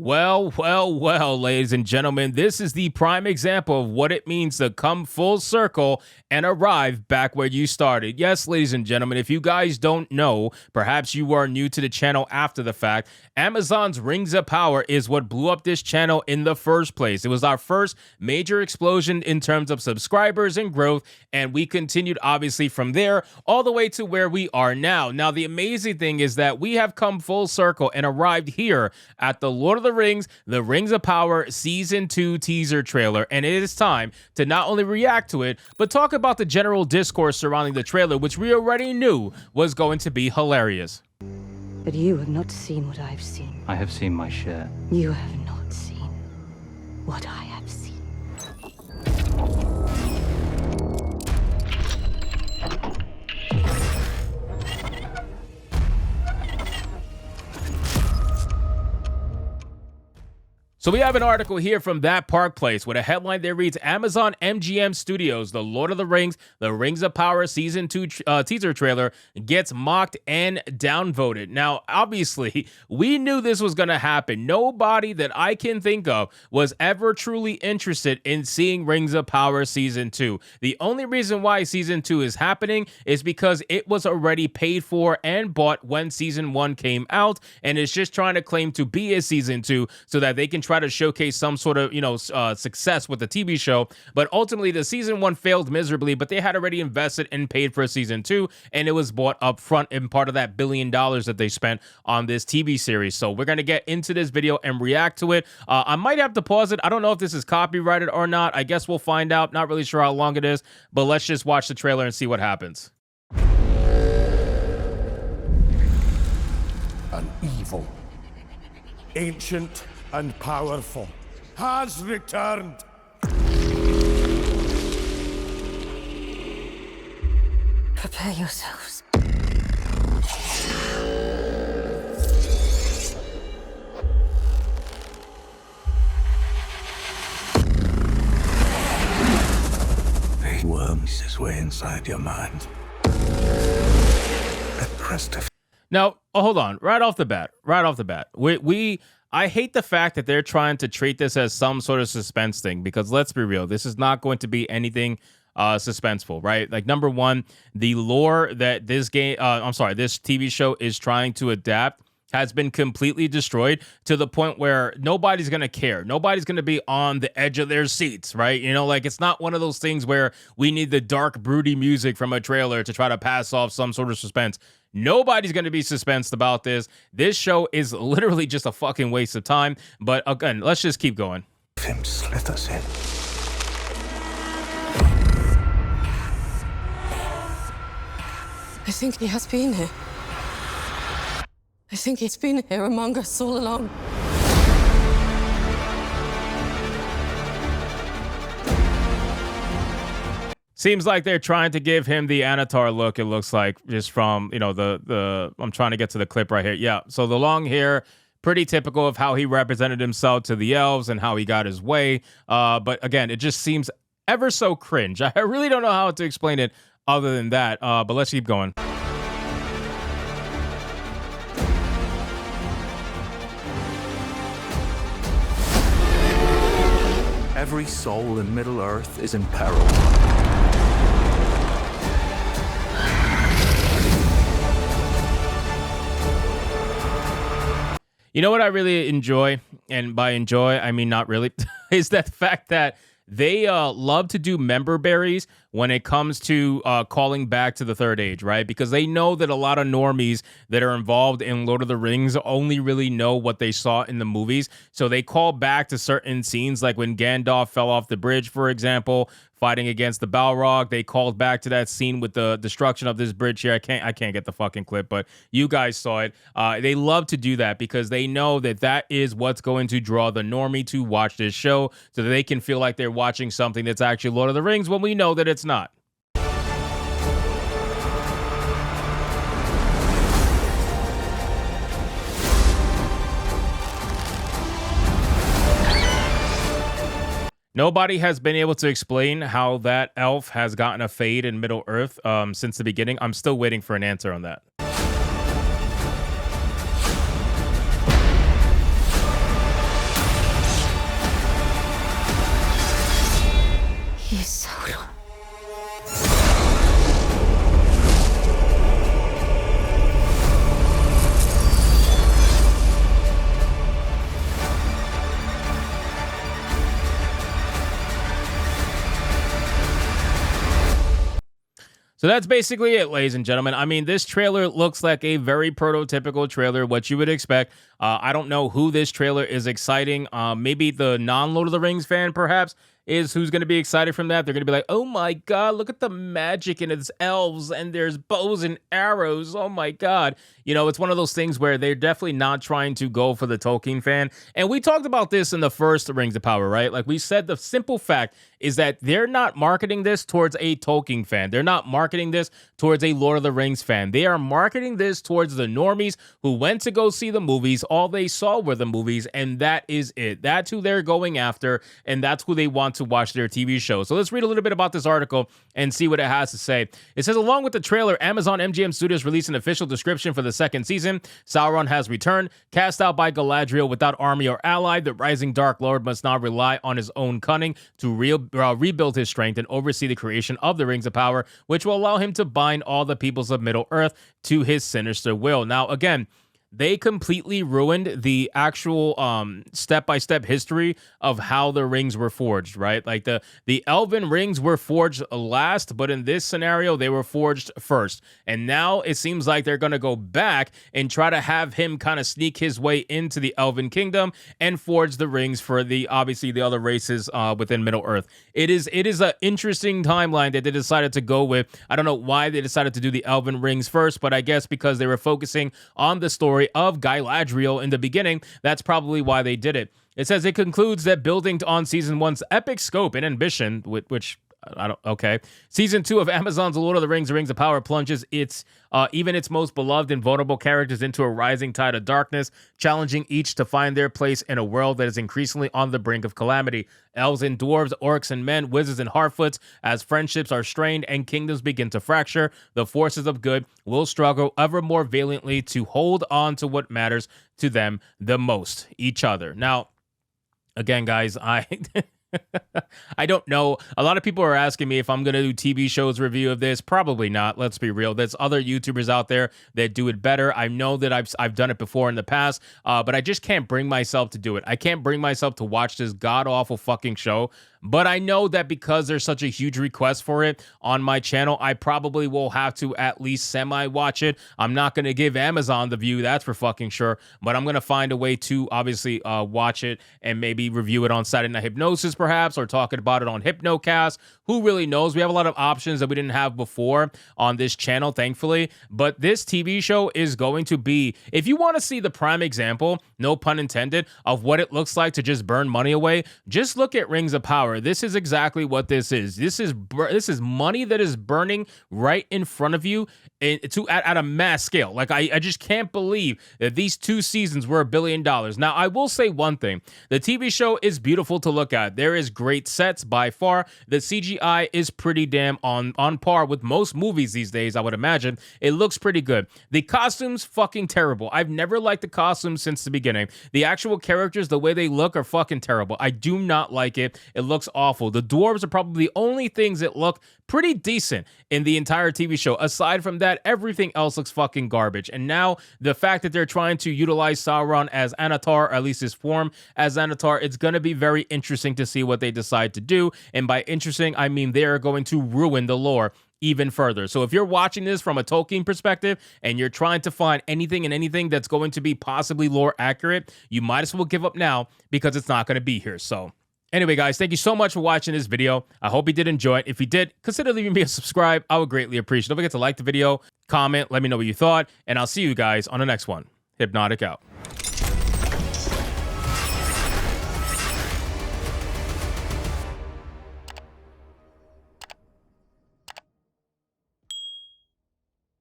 Well, ladies and gentlemen, this is the prime example of what it means to come full circle and arrive back where you started. Yes, ladies and gentlemen, if you guys don't know, perhaps you are new to the channel after the fact, Amazon's Rings of Power is what blew up this channel in the first place. It was our first major explosion in terms of subscribers and growth, and we continued obviously from there all the way to where we are now. Now, the amazing thing is that we have come full circle and arrived here at the Lord of the Rings, the Rings of Power Season 2 teaser trailer, and it is time to not only react to it, but talk about the general discourse surrounding the trailer, which we already knew was going to be hilarious. But you have not seen what I've seen. I have seen my share. You have not seen what I have seen. So we have an article here from That Park Place with a headline that reads, Amazon MGM Studios, The Lord of the Rings, The Rings of Power Season 2 teaser trailer gets mocked and downvoted. Now, obviously, we knew this was going to happen. Nobody that I can think of was ever truly interested in seeing Rings of Power Season 2. The only reason why Season 2 is happening is because it was already paid for and bought when Season 1 came out, and it's just trying to claim to be a Season 2 so that they can try to showcase some sort of, success with the TV show. But ultimately, the Season 1 failed miserably, but they had already invested and paid for Season 2, and it was bought up front in part of that $1 billion that they spent on this TV series. So we're going to get into this video and react to it. I might have to pause it. I don't know if this is copyrighted or not. I guess we'll find out. Not really sure how long it is, but let's just watch the trailer and see what happens. An evil, ancient and powerful has returned. Prepare yourselves. A worm is his way inside your mind. At Presta. Now, hold on. Right off the bat, I hate the fact that they're trying to treat this as some sort of suspense thing, because let's be real, this is not going to be anything suspenseful, right? Like, number one, the lore that this TV show is trying to adapt has been completely destroyed to the point where nobody's going to care. Nobody's going to be on the edge of their seats, right? It's not one of those things where we need the dark, broody music from a trailer to try to pass off some sort of suspense. Nobody's going to be suspensed about this. This show is literally just a fucking waste of time. But again, let's just keep going. Him slithers in. I think he has been here. I think he's been here among us all along. Seems like they're trying to give him the Anatar look, it looks like, just from, I'm trying to get to the clip right here. Yeah, so the long hair, pretty typical of how he represented himself to the elves and how he got his way. But again, it just seems ever so cringe. I really don't know how to explain it other than that, but let's keep going. Every soul in Middle-earth is in peril. You know what I really enjoy, and by enjoy, I mean not really, is that fact that they love to do member berries when it comes to calling back to the Third Age, right? Because they know that a lot of normies that are involved in Lord of the Rings only really know what they saw in the movies. So they call back to certain scenes, like when Gandalf fell off the bridge, for example, fighting against the Balrog. They called back to that scene with the destruction of this bridge here. I can't get the fucking clip, but you guys saw it. They love to do that because they know that that is what's going to draw the normie to watch this show, so that they can feel like they're watching something that's actually Lord of the Rings when we know that it's not. Nobody has been able to explain how that elf has gotten a fade in Middle-earth since the beginning. I'm still waiting for an answer on that. So that's basically it, ladies and gentlemen. I mean, this trailer looks like a very prototypical trailer, what you would expect. I don't know who this trailer is exciting. Maybe the non-Lord of the Rings fan, perhaps, is who's going to be excited from that. They're going to be like, oh my God, look at the magic and it's elves and there's bows and arrows. Oh my God. You know, it's one of those things where they're definitely not trying to go for the Tolkien fan. And we talked about this in the first Rings of Power, right? Like we said, the simple fact is that they're not marketing this towards a Tolkien fan. They're not marketing this towards a Lord of the Rings fan. They are marketing this towards the normies who went to go see the movies. All they saw were the movies, and that is it. That's who they're going after, and that's who they want to watch their TV show. So let's read a little bit about this article and see what it has to say. It says, along with the trailer, Amazon MGM Studios released an official description for the second season. Sauron has returned. Cast out by Galadriel without army or ally, the rising Dark Lord must now rely on his own cunning to rebuild his strength and oversee the creation of the Rings of Power, which will allow him to bind all the peoples of Middle-earth to his sinister will. Now, again, they completely ruined the actual step-by-step history of how the rings were forged, right? Like the elven rings were forged last, but in this scenario, they were forged first. And now it seems like they're going to go back and try to have him kind of sneak his way into the elven kingdom and forge the rings for obviously the other races within Middle-earth. It is an interesting timeline that they decided to go with. I don't know why they decided to do the elven rings first, but I guess because they were focusing on the story of Galadriel in the beginning, that's probably why they did it. It says it concludes that building on season 1's epic scope and ambition, which okay. Season 2 of Amazon's Lord of the Rings of Power plunges even its most beloved and vulnerable characters into a rising tide of darkness, challenging each to find their place in a world that is increasingly on the brink of calamity. Elves and dwarves, orcs and men, wizards and harfoots, as friendships are strained and kingdoms begin to fracture, the forces of good will struggle ever more valiantly to hold on to what matters to them the most, each other. Now, again, guys, I don't know. A lot of people are asking me if I'm going to do TV shows review of this. Probably not. Let's be real. There's other YouTubers out there that do it better. I know that I've done it before in the past, but I just can't bring myself to do it. I can't bring myself to watch this god-awful fucking show. But I know that because there's such a huge request for it on my channel, I probably will have to at least semi-watch it. I'm not going to give Amazon the view, that's for fucking sure. But I'm going to find a way to obviously watch it and maybe review it on Saturday Night Hypnosis perhaps, or talking about it on Hypnocast. Who really knows? We have a lot of options that we didn't have before on this channel, thankfully. But this TV show is going to be, if you want to see the prime example, no pun intended, of what it looks like to just burn money away, just look at Rings of Power. This is exactly what this is. This is money that is burning right in front of you at a mass scale. Like I just can't believe that these 2 seasons were $1 billion. Now, I will say one thing. The TV show is beautiful to look at. There is great sets by far. The CGI is pretty damn on par with most movies these days, I would imagine. It looks pretty good. The costumes, fucking terrible. I've never liked the costumes since the beginning. The actual characters, the way they look are fucking terrible. I do not like it. It looks awful. The dwarves are probably the only things that look pretty decent in the entire TV show. Aside from that, everything else looks fucking garbage. And now the fact that they're trying to utilize Sauron as Anatar, or at least his form as Anatar, it's going to be very interesting to see what they decide to do. And by interesting, I mean they are going to ruin the lore even further. So if you're watching this from a Tolkien perspective and you're trying to find anything that's going to be possibly lore accurate, you might as well give up now because it's not going to be here. So anyway, guys, thank you so much for watching this video. I hope you did enjoy it. If you did, consider leaving me a subscribe. I would greatly appreciate it. Don't forget to like the video, comment, let me know what you thought, and I'll see you guys on the next one. Hypnotic out.